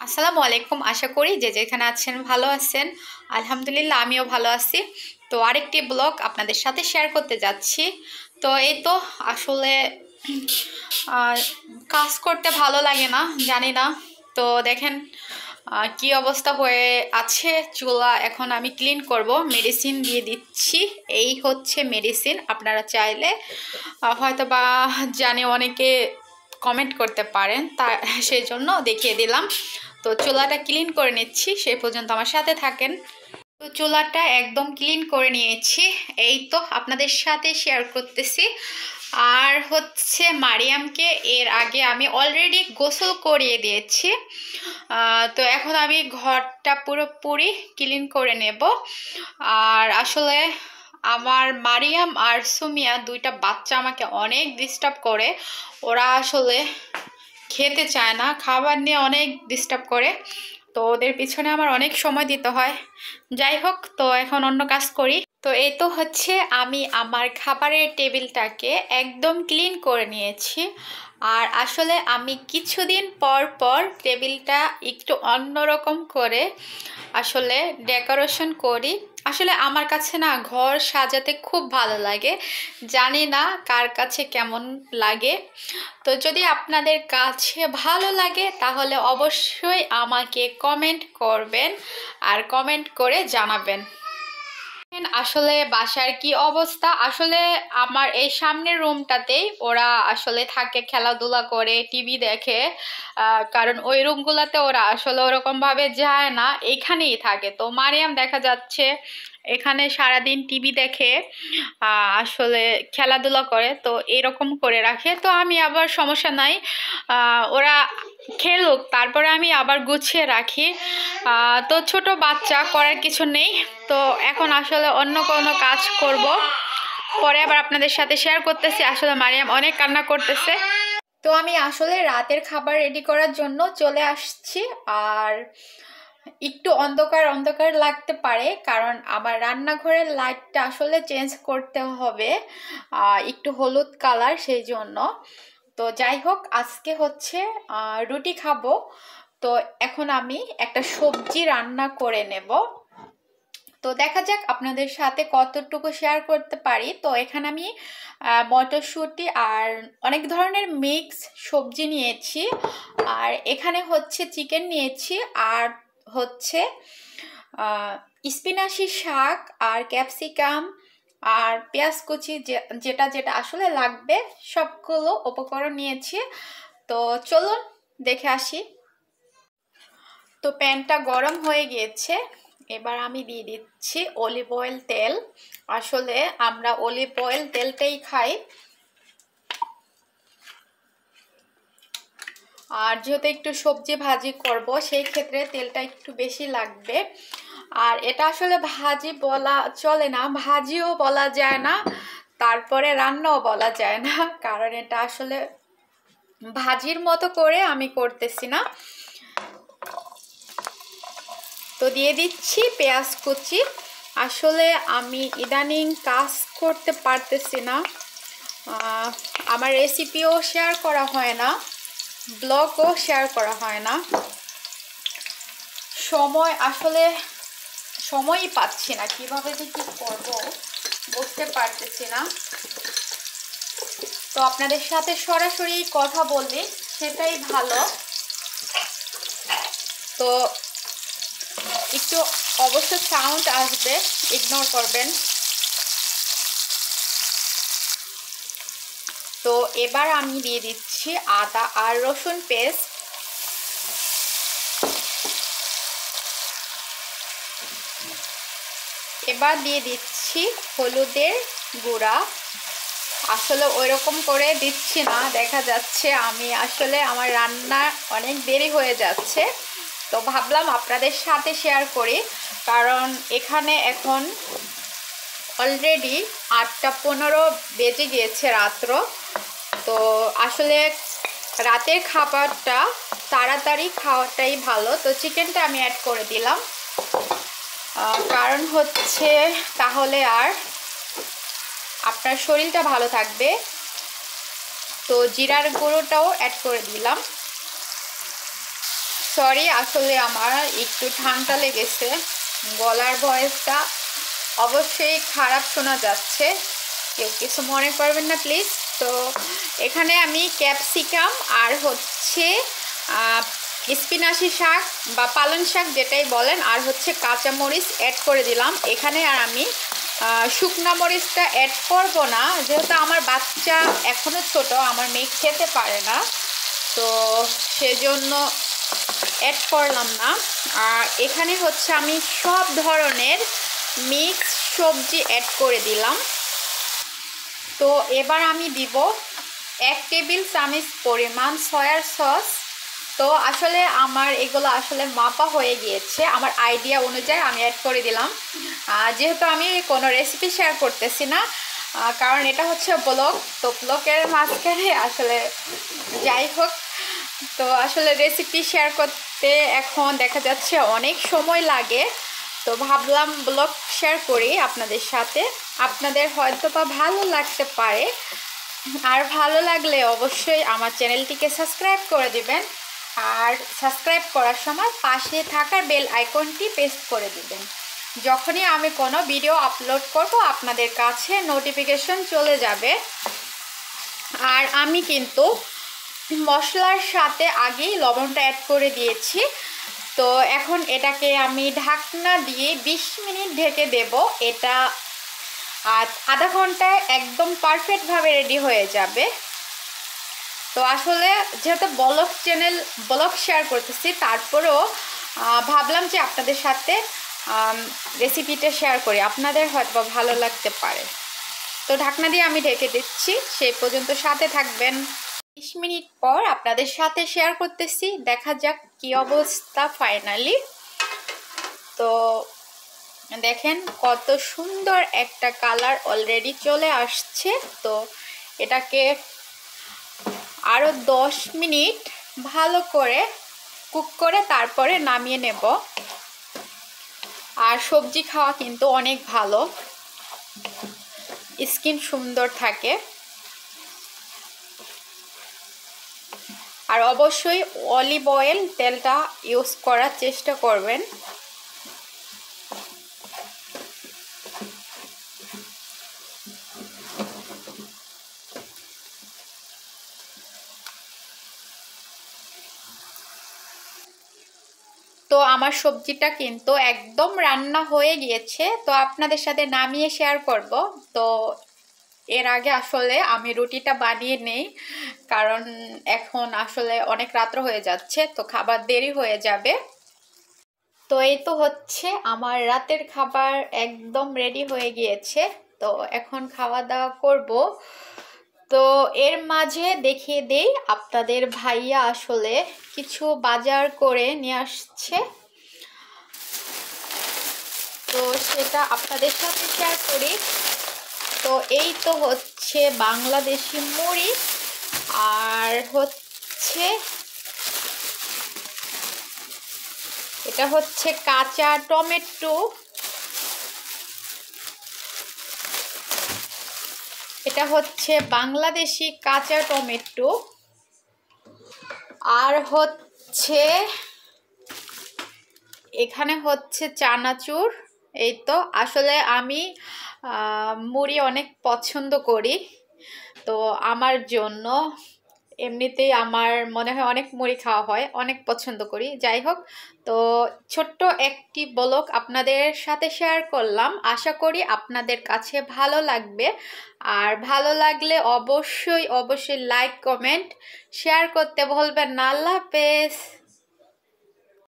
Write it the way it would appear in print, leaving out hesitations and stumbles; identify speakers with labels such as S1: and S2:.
S1: আসসালামু আলাইকুম। আশা করি যে যেখানে আছেন ভালো আছেন। আলহামদুলিল্লাহ আমিও ভালো আছি। তো আরেকটি ব্লগ আপনাদের সাথে শেয়ার করতে যাচ্ছি। তো এই তো আসলে আহ, কাজ করতে ভালো লাগে না, জানি না। তো দেখেন কি অবস্থা হয়ে আছে চুলা। এখন আমি ক্লিন করব, মেডিসিন দিয়ে দিচ্ছি। এই হচ্ছে মেডিসিন। আপনারা চাইলে হয়তো বা জানি অনেকে কমেন্ট করতে পারেন, তা সেই জন্য দেখিয়ে দিলাম। তো চুলাটা ক্লিন করে নিচ্ছি, সেই পর্যন্ত আমার সাথে থাকেন। তো চুলাটা একদম ক্লিন করে নিয়েছি, এই তো আপনাদের সাথে শেয়ার করতেছি। আর হচ্ছে মারিয়ামকে এর আগে আমি অলরেডি গোসল করিয়ে দিয়েছি। তো এখন আমি ঘরটা পুরোপুরি ক্লিন করে নেব। আর আসলে আমার মারিয়াম আর সুমিয়া দুইটা বাচ্চা আমাকে অনেক ডিস্টার্ব করে। ওরা আসলে খেতে চায় না, খাবার নিয়ে অনেক ডিস্টার্ব করে। তো ওদের পিছনে আমার অনেক সময় দিতে হয়। যাই হোক, তো এখন অন্য কাজ করি। তো এই তো হচ্ছে আমি আমার খাবারের টেবিলটাকে একদম ক্লিন করে নিয়েছি। আর আসলে আমি কিছুদিন পর পর টেবিলটা একটু অন্যরকম করে আসলে ডেকোরেশন করি। আসলে আমার কাছে না ঘর সাজাতে খুব ভালো লাগে, জানি না কার কাছে কেমন লাগে। তো যদি আপনাদের কাছে ভালো লাগে তাহলে অবশ্যই আমাকে কমেন্ট করবেন আর কমেন্ট করে জানাবেন। আসলে বাসার কি অবস্থা, আসলে আমার এই সামনের রুমটাতেই ওরা আসলে থাকে, খেলাধুলা করে, টিভি দেখে। কারণ ওই রুমগুলোতে ওরা আসলে ওরকম ভাবে যায় না, এখানেই থাকে। তো মারিয়াম দেখা যাচ্ছে এখানে সারাদিন টিভি দেখে, আসলে খেলাধুলা করে, তো এরকম করে রাখে। তো আমি আবার সমস্যা নাই, ওরা খেলুক, তারপরে আমি আবার গুছিয়ে রাখি। তো ছোট বাচ্চা, করার কিছু নেই। তো এখন আসলে অন্য কোনো কাজ করব, পরে আবার আপনাদের সাথে শেয়ার করতেছি। আসলে মারিয়াম অনেক কান্না করতেছে। তো আমি আসলে রাতের খাবার রেডি করার জন্য চলে আসছি। আর একটু অন্ধকার অন্ধকার লাগতে পারে, কারণ আমার রান্নাঘরের লাইটটা আসলে চেঞ্জ করতে হবে, একটু হলুদ কালার, সেই জন্য। তো যাই হোক, আজকে হচ্ছে রুটি খাবো। তো এখন আমি একটা সবজি রান্না করে নেব। তো দেখা যাক আপনাদের সাথে কতটুকু শেয়ার করতে পারি। তো এখানে আমি মটরশুঁটি আর অনেক ধরনের মিক্স সবজি নিয়েছি। আর এখানে হচ্ছে চিকেন নিয়েছি, আর হচ্ছে স্পিনাশি শাক আর ক্যাপসিকাম আর পেঁয়াজ কুচি, যেটা যেটা আসলে লাগবে সবগুলো উপকরণ নিয়েছি। তো চলুন দেখে আসি। তো প্যানটা গরম হয়ে গিয়েছে, এবার আমি দিয়ে দিচ্ছি অলিভ অয়েল তেল। আসলে আমরা অলিভ অয়েল তেলটাই খাই। আর যেহেতু একটু সবজি ভাজি করব, সেই ক্ষেত্রে তেলটা একটু বেশি লাগবে। আর এটা আসলে ভাজি বলা চলে না, ভাজিও বলা যায় না, তারপরে রান্নাও বলা যায় না, কারণ এটা আসলে ভাজির মতো করে আমি করতেছি না। তো দিয়ে দিচ্ছি পেঁয়াজ কুচি। আসলে আমি ইদানিং কাজ করতে পারতেছি না, আমার রেসিপিও শেয়ার করা হয় না, ব্লগও শেয়ার করা হয় না। সময় আসলে সময়ই পাচ্ছি না, কিভাবে যে কি করব বুঝতে পারতেছি না। তো আপনাদের সাথে সরাসরি কথা বললে সেটাই ভালো। তো একটু অবশ্য সাউন্ড আসবে, ইগনোর করবেন। তো এবার আমি দিয়ে দিচ্ছি আদা আর রসুন পেস্ট। এবার দিয়ে দিচ্ছি হলুদের গুঁড়া। আসলে ওইরকম করে দিচ্ছি না, দেখা যাচ্ছে আমি আসলে আমার রান্না অনেক দেরি হয়ে যাচ্ছে। তো ভাবলাম আপনাদের সাথে শেয়ার করি, কারণ এখানে এখন অলরেডি 8টা 15 বেজে গিয়েছে রাত্র। তো আসলে রাতের খাবারটা তাড়াতাড়ি খাওয়াটাই ভালো। তো চিকেনটা আমি অ্যাড করে দিলাম, কারণ হচ্ছে তাহলে আর আপনার শরীরটা ভালো থাকবে। তো জিরার গুঁড়োটাও অ্যাড করে দিলাম। সো সরি, আসলে আমার একটু ঠান্ডা লেগেছে, গলার ভয়েসটা অবশ্যই খারাপ শোনা যাচ্ছে, কেউ কিছু মনে করবেন না প্লিজ। তো এখানে আমি ক্যাপসিকাম আর হচ্ছে স্পিনাচি শাক বা পালং শাক যেটাই বলেন, আর হচ্ছে কাঁচামরিচ অ্যাড করে দিলাম এখানে। আর আমি শুকনা মরিচটা অ্যাড করব না, যেহেতু আমার বাচ্চা এখনও ছোট, আমার মেয়ে খেতে পারে না, তো সেজন্য অ্যাড করলাম না। আর এখানে হচ্ছে আমি সব ধরনের মিক্স সবজি অ্যাড করে দিলাম। তো এবার আমি দিব 1 টেবিল চামচ পরিমাণ সয়ার সস। তো আসলে আমার এগুলো আসলে মাপা হয়ে গিয়েছে, আমার আইডিয়া অনুযায়ী আমি অ্যাড করে দিলাম, যেহেতু আমি কোনো রেসিপি শেয়ার করতেছি না, কারণ এটা হচ্ছে ব্লগ, তো ব্লগের মাঝখানে আসলে যাই হোক, তো আসলে রেসিপি শেয়ার করতে এখন দেখা যাচ্ছে অনেক সময় লাগে, তো ভাবলাম ব্লগ শেয়ার করি আপনাদের সাথে, আপনাদের হয়তো বা ভালো লাগতে পারে। আর ভালো লাগলে অবশ্যই আমার চ্যানেলটিকে সাবস্ক্রাইব করে দিবেন, আর সাবস্ক্রাইব করার সময় পাশে থাকার বেল আইকনটি প্রেস করে দিবেন। যখনই আমি কোনো ভিডিও আপলোড করব আপনাদের কাছে নোটিফিকেশন চলে যাবে। আর আমি কিন্তু মশলার সাথে আগেই লবণটা অ্যাড করে দিয়েছি, তো এখন এটাকে আমি ঢাকনা দিয়ে 20 মিনিট ঢেকে দেব। এটা আর আধা ঘন্টায় একদম পারফেক্টভাবে রেডি হয়ে যাবে। তো আসলে যেহেতু ব্লগ শেয়ার করতেছি, তারপরেও ভাবলাম যে আপনাদের সাথে রেসিপিটা শেয়ার করি, আপনাদের হয়তো ভালো লাগতে পারে। তো ঢাকনা দিয়ে আমি ঢেকে দিচ্ছি, সেই পর্যন্ত সাথে থাকবেন। 20 মিনিট পর আপনাদের সাথে শেয়ার করতেছি, দেখা যাক কি অবস্থা ফাইনালি। তো দেখেন কত সুন্দর একটা কালার অলরেডি চলে আসছে। তো এটাকে আরও 10 মিনিট ভালো করে কুক করে তারপরে নামিয়ে নেব। আর সবজি খাওয়া কিন্তু অনেক ভালো, স্কিন সুন্দর থাকে। আর অবশ্যই অলিভ অয়েল তেলটা ইউজ করার চেষ্টা করবেন। তো আমার সবজিটা কিন্তু একদম রান্না হয়ে গিয়েছে, তো আপনাদের সাথে নামিয়ে শেয়ার করব। তো এর আগে আসলে আমি রুটিটা বানিয়ে নেই, কারণ এখন আসলে অনেক রাত্র হয়ে যাচ্ছে, তো খাবার দেরি হয়ে যাবে। তো এই তো হচ্ছে আমার রাতের খাবার একদম রেডি হয়ে গিয়েছে, তো এখন খাওয়া দাওয়া করব। তো এর মাঝে দেখিয়ে দেই, আপনাদের ভাইয়া আসলে কিছু বাজার করে নিয়ে আসছে, তো সেটা আপনাদের সাথে শেয়ার করি। তো এই তো হচ্ছে বাংলাদেশি মুড়ি, আর হচ্ছে এটা হচ্ছে কাঁচা টমেটো, এটা হচ্ছে বাংলাদেশি কাঁচা টমেটো, আর হচ্ছে এখানে হচ্ছে চানাচুর। এই তো আসলে আমি মুড়ি অনেক পছন্দ করি, তো আমার জন্য এমনিতেই আমার মনে হয় অনেক মুড়ি খাওয়া হয়, অনেক পছন্দ করি। যাই হোক, তো ছোট্ট একটি ব্লগ আপনাদের সাথে শেয়ার করলাম, আশা করি আপনাদের কাছে ভালো লাগবে। আর ভালো লাগলে অবশ্যই লাইক কমেন্ট শেয়ার করতে ভুলবেন না। আল্লাহ হাফেজ।